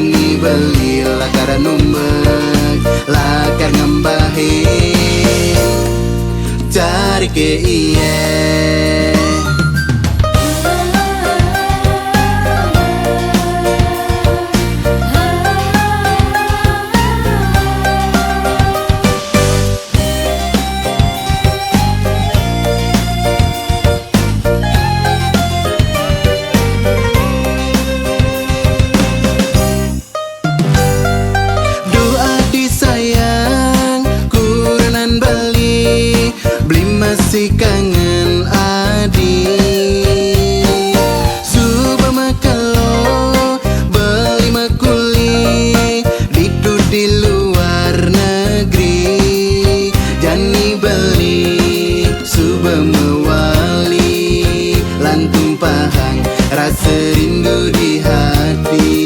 Jani beli lakar numbek, lakar ngembahin cari ke iye. Masih kangen adik, suba makalo beli makuli didu di luar negeri. Jani beli suba mewali lantung pahang rasa rindu di hati.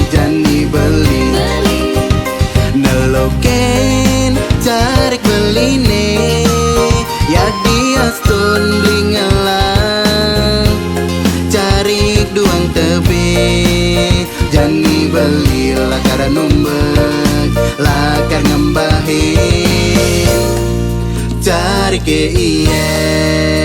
Jani beli neloken carik beline ya dia stun blingelang carik duang tebe. Jani beli lakar numbek, lakar ngembahin cari ke iye.